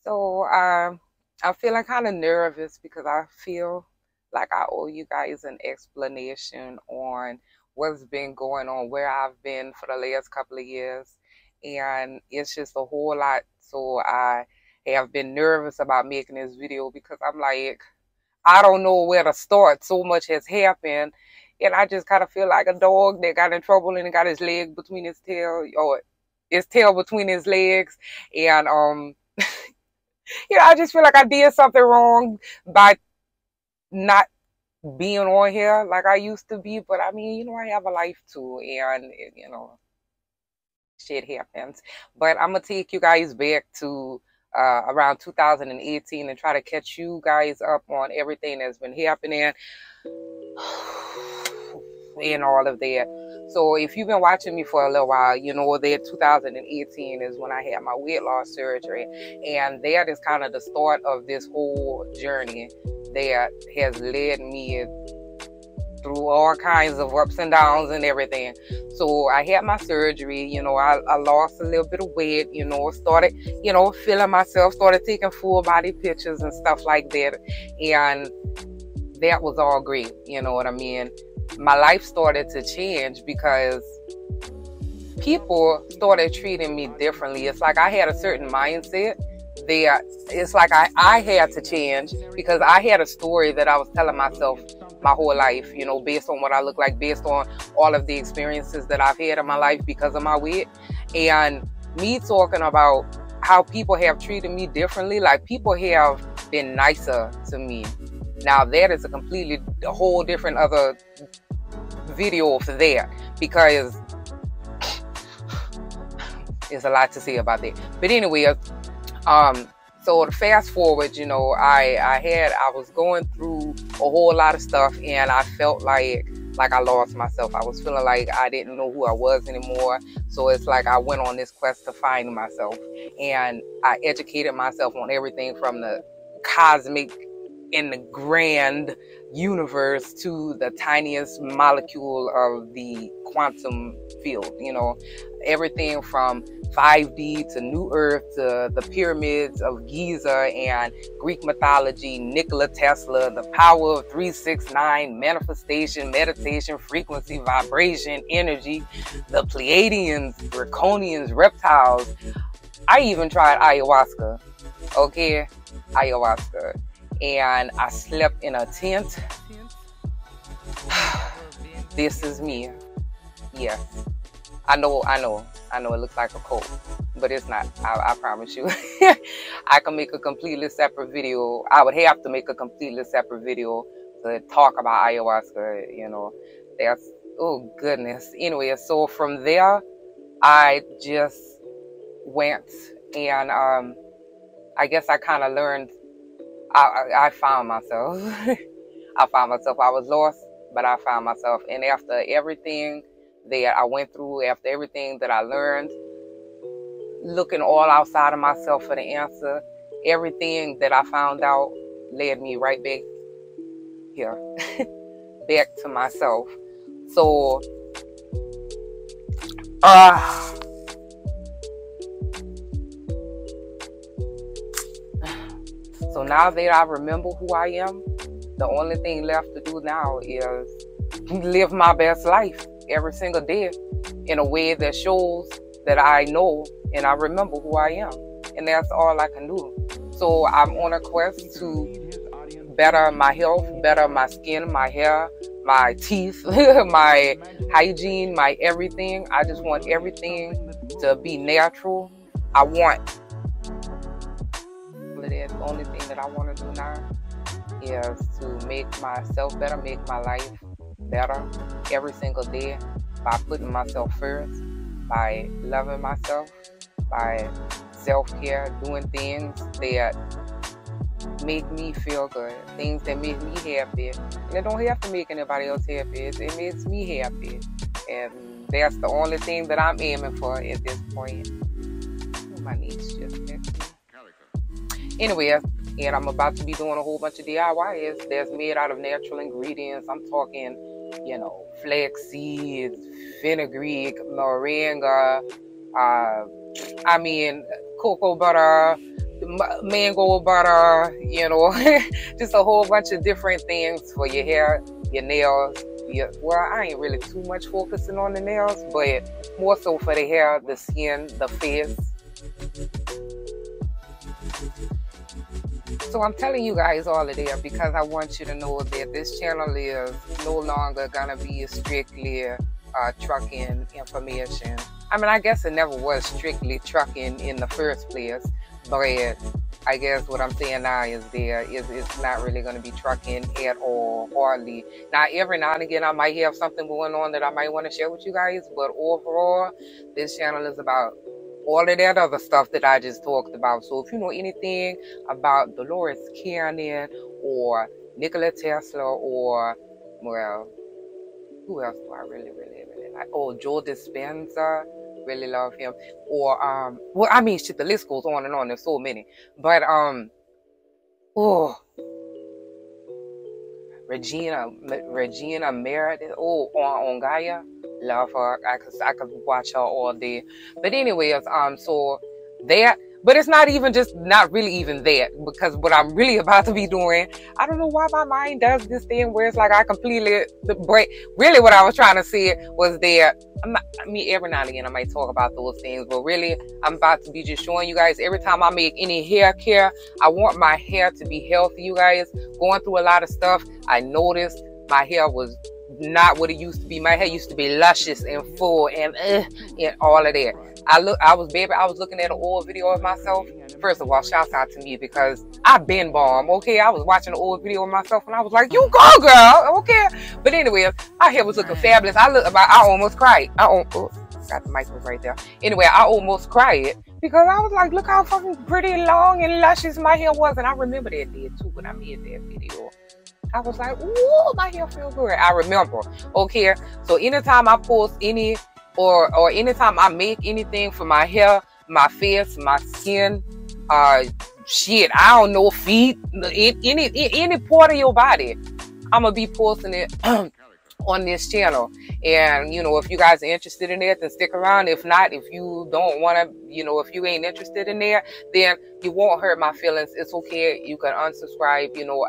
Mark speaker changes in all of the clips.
Speaker 1: So I'm feeling kind of nervous because I feel like I owe you guys an explanation on what's been going on, where I've been for the last couple of years. And it's just a whole lot. So I have been nervous about making this video because I'm like, I don't know where to start. So much has happened. And I just kind of feel like a dog that got in trouble and got his leg between his tail, or his tail between his legs. And I just feel like I did something wrong by not being on here like I used to be. But I mean, I have a life too, and shit happens. But I'm gonna take you guys back to around 2018 and try to catch you guys up on everything that's been happening and all of that. So if you've been watching me for a little while, you know that 2018 is when I had my weight loss surgery, and that is kind of the start of this whole journey that has led me through all kinds of ups and downs and everything. So I had my surgery, I lost a little bit of weight, started, feeling myself, started taking full body pictures and stuff like that. And that was all great, you know what I mean? My life started to change because people started treating me differently. It's like I had a certain mindset that it's like I had to change because I had a story that I was telling myself my whole life, based on what I look like, based on all of the experiences that I've had in my life because of my weight. And me talking about how people have treated me differently, like people have been nicer to me. Now that is a whole different other video for that, because there's a lot to say about that. But anyway, so to fast forward, I was going through a whole lot of stuff, and I felt like I lost myself. I was feeling like I didn't know who I was anymore. So it's like I went on this quest to find myself, and I educated myself on everything from the cosmic in the grand universe to the tiniest molecule of the quantum field, everything from 5D to New Earth to the pyramids of Giza and Greek mythology, Nikola Tesla, the power of 369, manifestation, meditation, frequency, vibration, energy, the Pleiadians, Draconians, reptiles. I even tried ayahuasca. Okay, ayahuasca. And I slept in a tent. This is me. Yes. I know it looks like a cult, but it's not. I promise you. I can make a completely separate video. I would have to make a completely separate video to talk about ayahuasca, That's, oh goodness. Anyway, so from there, I just went and I guess I kind of learned. I found myself. I found myself. I was lost, but I found myself. And after everything that I went through, after everything that I learned, looking all outside of myself for the answer, everything that I found out led me right back here, back to myself. So, so now that I remember who I am, the only thing left to do now is live my best life every single day in a way that shows that I know and I remember who I am. And that's all I can do. So I'm on a quest to better my health, better my skin, my hair, my teeth, my hygiene, my everything. I just want everything to be natural. I want. The only thing that I want to do now is to make myself better, make my life better every single day by putting myself first, by loving myself, by self-care, doing things that make me feel good, things that make me happy. And it don't have to make anybody else happy. It makes me happy. And that's the only thing that I'm aiming for at this point. My niece just texted me. Anyway, and I'm about to be doing a whole bunch of DIYs that's made out of natural ingredients. I'm talking, flax seeds, fenugreek, moringa, cocoa butter, mango butter, you know, just a whole bunch of different things for your hair, your nails. Well, I ain't really too much focusing on the nails, but more so for the hair, the skin, the face. So I'm telling you guys all of that because I want you to know that this channel is no longer gonna be strictly trucking information. I mean, I guess it never was strictly trucking in the first place, but I guess what I'm saying now is it's not really going to be trucking at all, hardly. Now, every now and again, I might have something going on that I might want to share with you guys, but overall, this channel is about all of that other stuff that I just talked about. So if you know anything about Dolores Cannon or Nikola Tesla or, well, who else do I really like? Oh, Joe Dispenza. Really love him. Or well, I mean, shit, the list goes on and on. There's so many. But oh, Regina Meredith. Oh, on Gaia, love her. I could watch her all day. But anyways, so that. But it's not even just, not really even that, because what I'm really about to be doing, I don't know why my mind does this thing where it's like I completely break. Really what I was trying to say was that, every now and again I might talk about those things, but really I'm about to be just showing you guys every time I make any hair care, I want my hair to be healthy, you guys. Going through a lot of stuff, I noticed my hair was not what it used to be. My hair used to be luscious and full and all of that. I was looking at an old video of myself. First of all, shouts out to me because I've been bomb. Okay, I was watching an old video of myself and I was like, "You go, girl." Okay, but anyway, my hair was looking fabulous. I almost cried. Got the microphone right there. Anyway, I almost cried because I was like, "Look how fucking pretty, long, and luscious my hair was." And I remember that day too when I made that video. I was like, "Ooh, my hair feels good." I remember. Okay, so anytime I post any or anytime I make anything for my hair, my face, my skin, shit, I don't know, feet, any part of your body, I'm gonna be posting it on this channel. And you know, if you guys are interested in it, then stick around. If not, if you don't want to, you know, if you ain't interested in there, then you won't hurt my feelings. It's okay. You can unsubscribe. You know,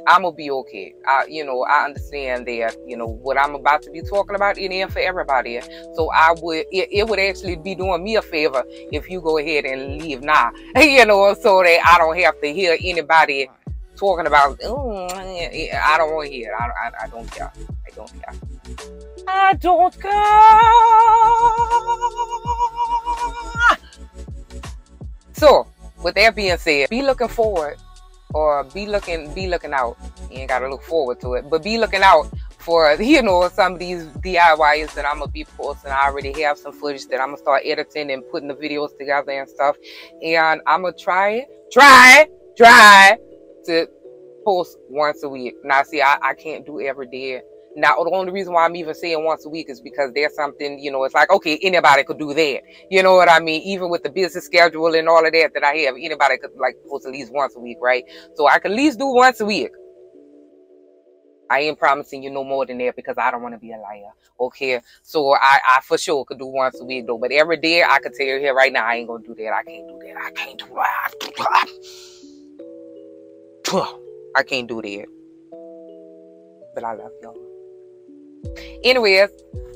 Speaker 1: I'm gonna be okay. You know, I understand that, you know, what I'm about to be talking about, it ain't for everybody. So it would actually be doing me a favor if you go ahead and leave now, you know, so that I don't have to hear anybody talking about, I don't want to hear it. I don't care. I don't care. I don't care. So, with that being said, be looking forward, or be looking out. You ain't gotta look forward to it, but be looking out for, you know, some of these DIYs that I'm gonna be posting. I already have some footage that I'm gonna start editing and putting the videos together and stuff. And I'm gonna try to post once a week. Now, see, I can't do every day. Now, the only reason why I'm even saying once a week is because there's something, you know, it's like, okay, anybody could do that. You know what I mean? Even with the business schedule and all of that I have, anybody could, like, post at least once a week, right? So I can at least do once a week. I ain't promising you no more than that because I don't want to be a liar. Okay, so I for sure could do once a week though, but every day I could tell you here right now, I ain't gonna do that. I can't do that. I can't do that. I can't do that. But I love y'all. Anyways,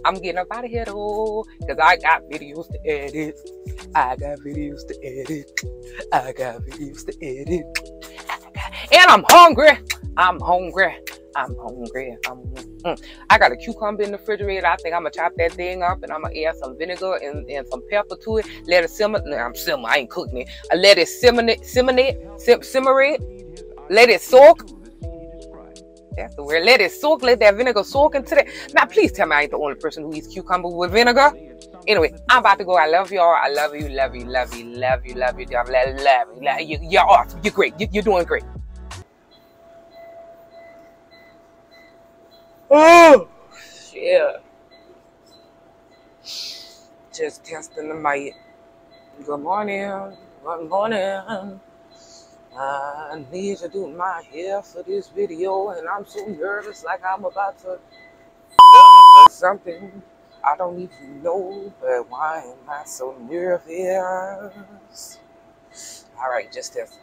Speaker 1: I'm getting up out of here though, because I got videos to edit. And I'm hungry. I got a cucumber in the refrigerator. I think I'm gonna chop that thing up and I'm gonna add some vinegar and some pepper to it. Let it simmer. No, I ain't cooking it. I let it simmer. Let it soak. That's the word. Let it soak. Let that vinegar soak into that. Now, please tell me I ain't the only person who eats cucumber with vinegar. Anyway, I'm about to go. I love y'all. I love you. Love you. You're awesome. You're great. You're doing great. Oh, shit. Just testing the mic. Good morning. I need to do my hair for this video, and I'm so nervous, like I'm about to something I don't even know, but why am I so nervous? All right, just this.